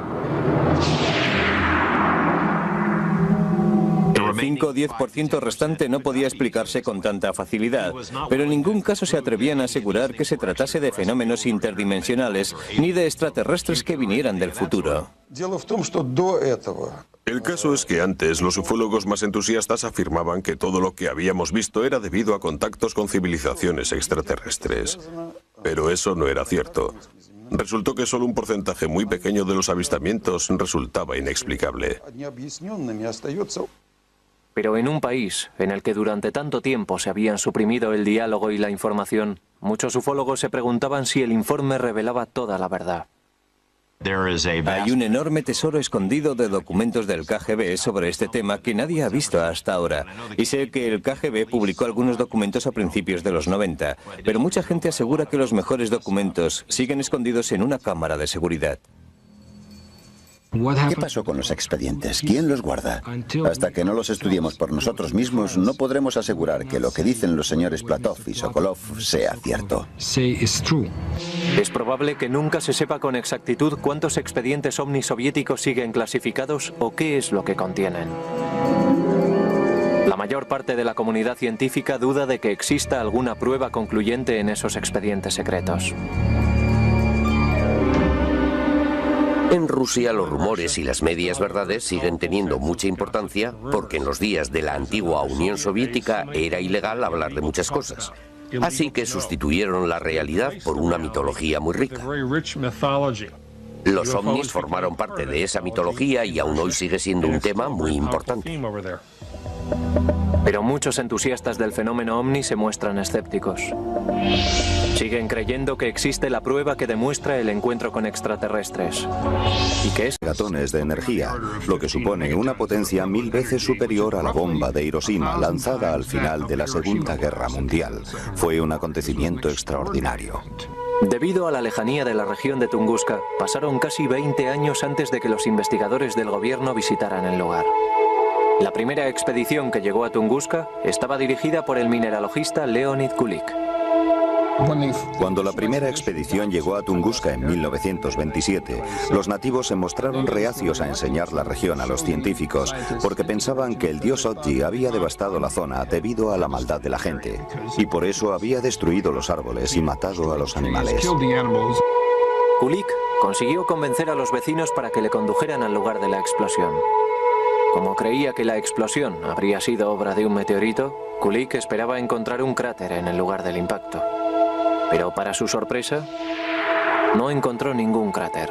C: El 5 o 10% restante no podía explicarse con tanta facilidad, pero en ningún caso se atrevían a asegurar que se tratase de fenómenos interdimensionales ni de extraterrestres que vinieran del futuro.
E: El caso es que antes los ufólogos más entusiastas afirmaban que todo lo que habíamos visto era debido a contactos con civilizaciones extraterrestres. Pero eso no era cierto. Resultó que solo un porcentaje muy pequeño de los avistamientos resultaba inexplicable.
A: Pero en un país en el que durante tanto tiempo se habían suprimido el diálogo y la información, muchos ufólogos se preguntaban si el informe revelaba toda la verdad.
C: Hay un enorme tesoro escondido de documentos del KGB sobre este tema que nadie ha visto hasta ahora. Y sé que el KGB publicó algunos documentos a principios de los 90, pero mucha gente asegura que los mejores documentos siguen escondidos en una cámara de seguridad.
B: ¿Qué pasó con los expedientes? ¿Quién los guarda? Hasta que no los estudiemos por nosotros mismos, no podremos asegurar que lo que dicen los señores Platov y Sokolov sea cierto.
A: Es probable que nunca se sepa con exactitud cuántos expedientes ovni soviéticos siguen clasificados o qué es lo que contienen. La mayor parte de la comunidad científica duda de que exista alguna prueba concluyente en esos expedientes secretos.
G: En Rusia los rumores y las medias verdades siguen teniendo mucha importancia porque en los días de la antigua Unión Soviética era ilegal hablar de muchas cosas. Así que sustituyeron la realidad por una mitología muy rica. Los ovnis formaron parte de esa mitología y aún hoy sigue siendo un tema muy importante.
A: Pero muchos entusiastas del fenómeno ovni se muestran escépticos. Siguen creyendo que existe la prueba que demuestra el encuentro con extraterrestres. Y que es
F: megatones de energía, lo que supone una potencia 1000 veces superior a la bomba de Hiroshima lanzada al final de la Segunda Guerra Mundial. Fue un acontecimiento extraordinario.
A: Debido a la lejanía de la región de Tunguska, pasaron casi 20 años antes de que los investigadores del gobierno visitaran el lugar. La primera expedición que llegó a Tunguska estaba dirigida por el mineralogista Leonid Kulik.
F: Cuando la primera expedición llegó a Tunguska en 1927, los nativos se mostraron reacios a enseñar la región a los científicos porque pensaban que el dios Otji había devastado la zona debido a la maldad de la gente y por eso había destruido los árboles y matado a los animales.
A: Kulik consiguió convencer a los vecinos para que le condujeran al lugar de la explosión. Como creía que la explosión habría sido obra de un meteorito, Kulik esperaba encontrar un cráter en el lugar del impacto. Pero para su sorpresa, no encontró ningún cráter.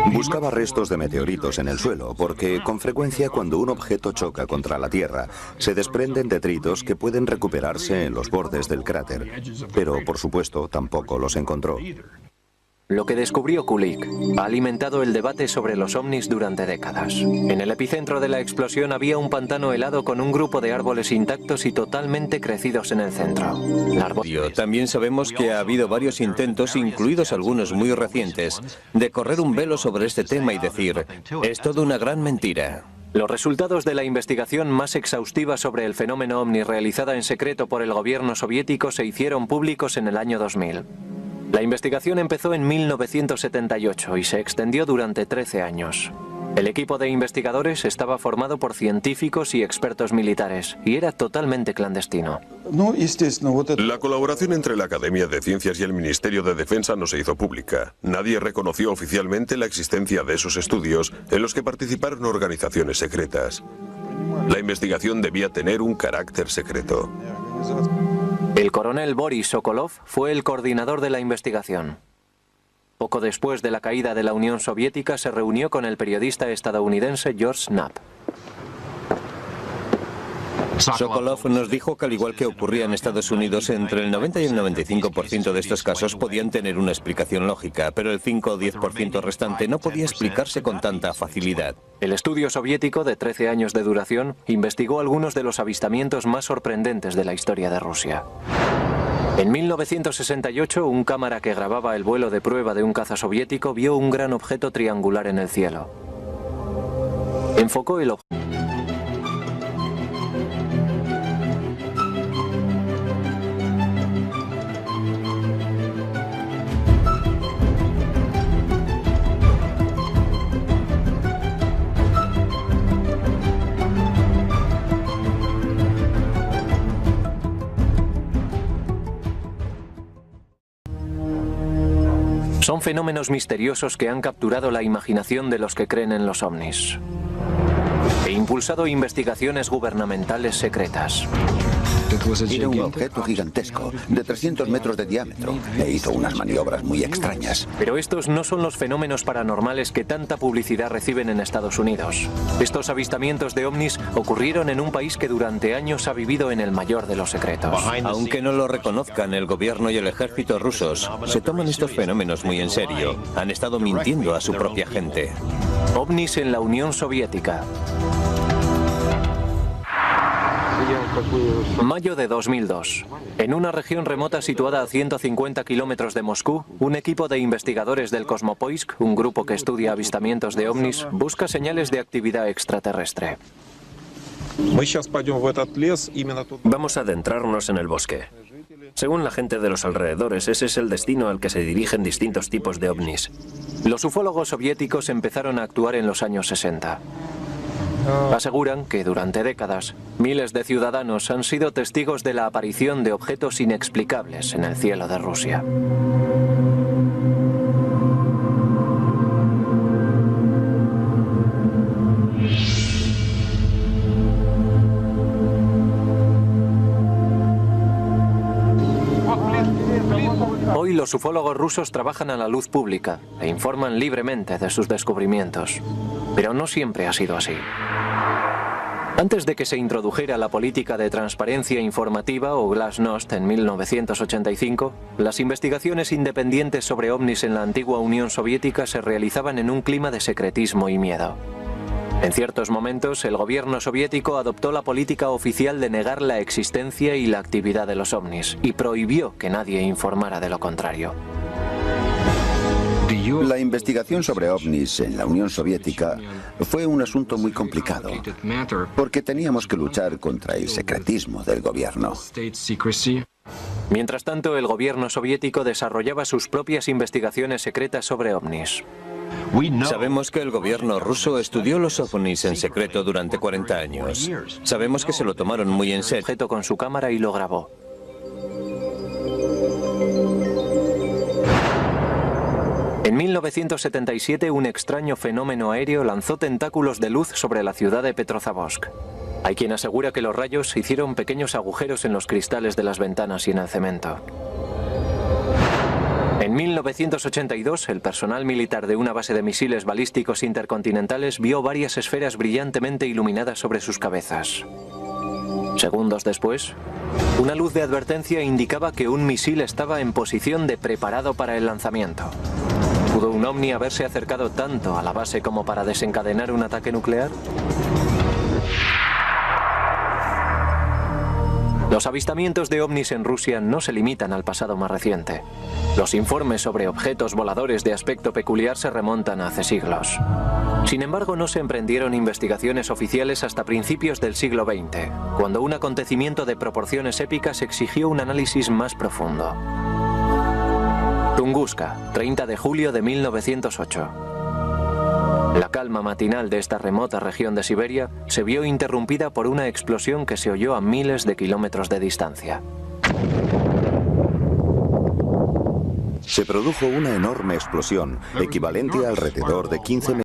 F: Buscaba restos de meteoritos en el suelo, porque con frecuencia cuando un objeto choca contra la Tierra, se desprenden detritos que pueden recuperarse en los bordes del cráter. Pero, por supuesto, tampoco los encontró.
A: Lo que descubrió Kulik ha alimentado el debate sobre los ovnis durante décadas. En el epicentro de la explosión había un pantano helado con un grupo de árboles intactos y totalmente crecidos en el centro.
C: También sabemos que ha habido varios intentos, incluidos algunos muy recientes, de correr un velo sobre este tema y decir, es toda una gran mentira.
A: Los resultados de la investigación más exhaustiva sobre el fenómeno ovni realizada en secreto por el gobierno soviético se hicieron públicos en el año 2000. La investigación empezó en 1978 y se extendió durante 13 años. El equipo de investigadores estaba formado por científicos y expertos militares y era totalmente clandestino.
E: La colaboración entre la Academia de Ciencias y el Ministerio de Defensa no se hizo pública. Nadie reconoció oficialmente la existencia de esos estudios en los que participaron organizaciones secretas. La investigación debía tener un carácter secreto.
A: El coronel Boris Sokolov fue el coordinador de la investigación. Poco después de la caída de la Unión Soviética se reunió con el periodista estadounidense George Knapp.
C: Sokolov nos dijo que al igual que ocurría en Estados Unidos, entre el 90 y el 95% de estos casos podían tener una explicación lógica, pero el 5 o 10% restante no podía explicarse con tanta facilidad.
A: El estudio soviético, de 13 años de duración, investigó algunos de los avistamientos más sorprendentes de la historia de Rusia. En 1968, un cámara que grababa el vuelo de prueba de un caza soviético vio un gran objeto triangular en el cielo. Enfocó el objeto. Son fenómenos misteriosos que han capturado la imaginación de los que creen en los ovnis e impulsado investigaciones gubernamentales secretas.
B: Era un objeto gigantesco, de 300 metros de diámetro, e hizo unas maniobras muy extrañas.
A: Pero estos no son los fenómenos paranormales que tanta publicidad reciben en Estados Unidos. Estos avistamientos de ovnis ocurrieron en un país que durante años ha vivido en el mayor de los secretos.
C: Aunque no lo reconozcan, el gobierno y el ejército rusos se toman estos fenómenos muy en serio. Han estado mintiendo a su propia gente.
A: OVNIs en la Unión Soviética. Mayo de 2002. En una región remota situada a 150 kilómetros de Moscú, un equipo de investigadores del Kosmopoisk, un grupo que estudia avistamientos de ovnis, busca señales de actividad extraterrestre.
D: Vamos a adentrarnos en el bosque. Según la gente de los alrededores, ese es el destino al que se dirigen distintos tipos de ovnis.
A: Los ufólogos soviéticos empezaron a actuar en los años 60. Aseguran que durante décadas, miles de ciudadanos han sido testigos de la aparición de objetos inexplicables en el cielo de Rusia. Hoy los ufólogos rusos trabajan a la luz pública e informan libremente de sus descubrimientos. Pero no siempre ha sido así. Antes de que se introdujera la política de transparencia informativa o Glasnost en 1985, las investigaciones independientes sobre ovnis en la antigua Unión Soviética se realizaban en un clima de secretismo y miedo. En ciertos momentos, el gobierno soviético adoptó la política oficial de negar la existencia y la actividad de los ovnis y prohibió que nadie informara de lo contrario.
B: La investigación sobre ovnis en la Unión Soviética fue un asunto muy complicado, porque teníamos que luchar contra el secretismo del gobierno.
A: Mientras tanto, el gobierno soviético desarrollaba sus propias investigaciones secretas sobre ovnis.
C: Sabemos que el gobierno ruso estudió los ovnis en secreto durante 40 años. Sabemos que se lo tomaron muy en serio.
A: Objeto con su cámara y lo grabó. En 1977, un extraño fenómeno aéreo lanzó tentáculos de luz sobre la ciudad de Petrozavodsk. Hay quien asegura que los rayos hicieron pequeños agujeros en los cristales de las ventanas y en el cemento. En 1982, el personal militar de una base de misiles balísticos intercontinentales vio varias esferas brillantemente iluminadas sobre sus cabezas. Segundos después, una luz de advertencia indicaba que un misil estaba en posición de preparado para el lanzamiento. ¿Pudo un ovni haberse acercado tanto a la base como para desencadenar un ataque nuclear? Los avistamientos de ovnis en Rusia no se limitan al pasado más reciente. Los informes sobre objetos voladores de aspecto peculiar se remontan a hace siglos. Sin embargo, no se emprendieron investigaciones oficiales hasta principios del siglo XX, cuando un acontecimiento de proporciones épicas exigió un análisis más profundo. Tunguska, 30 de julio de 1908. La calma matinal de esta remota región de Siberia se vio interrumpida por una explosión que se oyó a miles de kilómetros de distancia.
F: Se produjo una enorme explosión, equivalente a alrededor de 15 metros.